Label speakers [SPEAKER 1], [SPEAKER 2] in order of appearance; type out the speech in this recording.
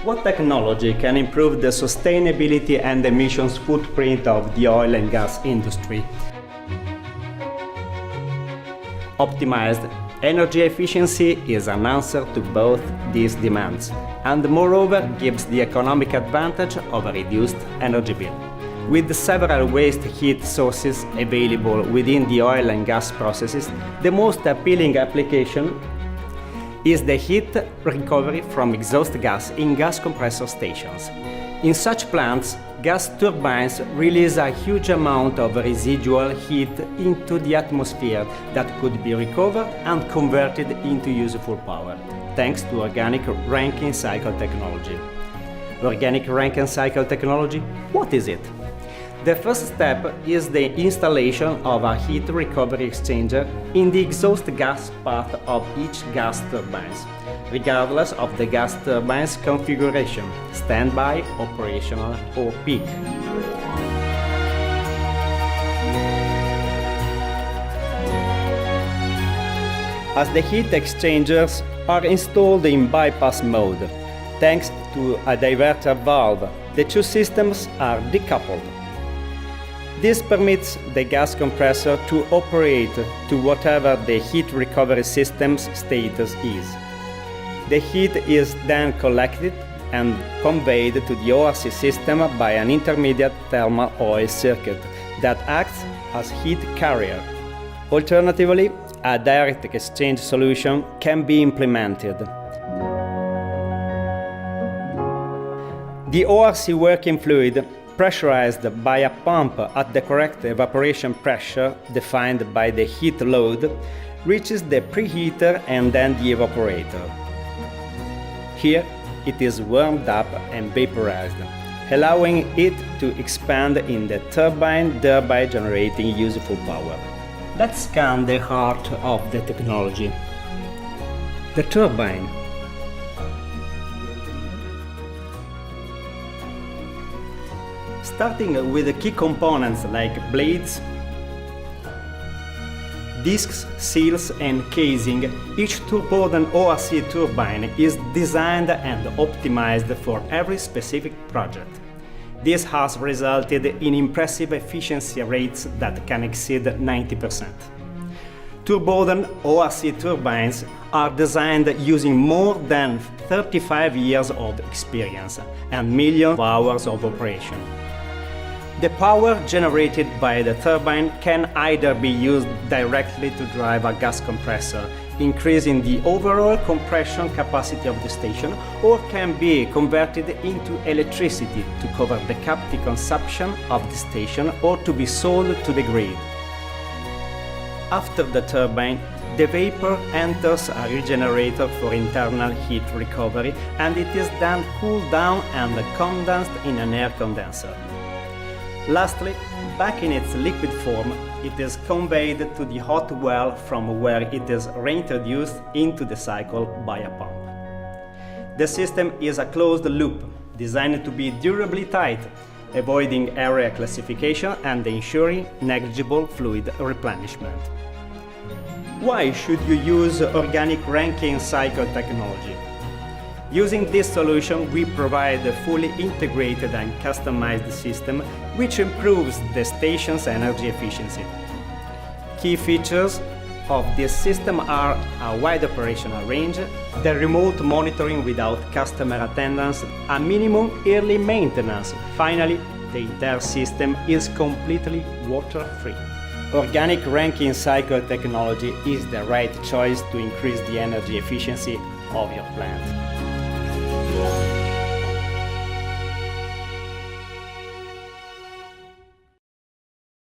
[SPEAKER 1] What technology can improve the sustainability and emissions footprint of the oil and gas industry? Optimized energy efficiency is an answer to both these demands, and moreover gives the economic advantage of a reduced energy bill. With several waste heat sources available within the oil and gas processes, the most appealing application is the heat recovery from exhaust gas in gas compressor stations. In such plants, gas turbines release a huge amount of residual heat into the atmosphere that could be recovered and converted into useful power, thanks to organic Rankine cycle technology. Organic Rankine cycle technology, what is it? The first step is the installation of a heat recovery exchanger in the exhaust gas path of each gas turbine, regardless of the gas turbine's configuration, standby, operational or peak. As the heat exchangers are installed in bypass mode, thanks to a diverter valve, the two systems are decoupled. This permits the gas compressor to operate to whatever the heat recovery system's status is. The heat is then collected and conveyed to the ORC system by an intermediate thermal oil circuit that acts as heat carrier. Alternatively, a direct exchange solution can be implemented. The ORC working fluid, pressurized by a pump at the correct evaporation pressure defined by the heat load, reaches the preheater and then the evaporator. Here it is warmed up and vaporized, allowing it to expand in the turbine, thereby generating useful power. Let's scan the heart of the technology. The turbine. Starting with the key components like blades, discs, seals and casing, each Turboden ORC turbine is designed and optimized for every specific project. This has resulted in impressive efficiency rates that can exceed 90%. Turboden ORC turbines are designed using more than 35 years of experience and millions of hours of operation. The power generated by the turbine can either be used directly to drive a gas compressor, increasing the overall compression capacity of the station, or can be converted into electricity to cover the captive consumption of the station or to be sold to the grid. After the turbine, the vapor enters a regenerator for internal heat recovery, and it is then cooled down and condensed in an air condenser. Lastly, back in its liquid form, it is conveyed to the hot well from where it is reintroduced into the cycle by a pump. The system is a closed loop, designed to be durably tight, avoiding area classification and ensuring negligible fluid replenishment. Why should you use Organic Rankine Cycle technology? Using this solution, we provide a fully integrated and customized system which improves the station's energy efficiency. Key features of this system are a wide operational range, the remote monitoring without customer attendance, a minimum yearly maintenance. Finally, the entire system is completely water-free. Organic Rankine Cycle technology is the right choice to increase the energy efficiency of your plant.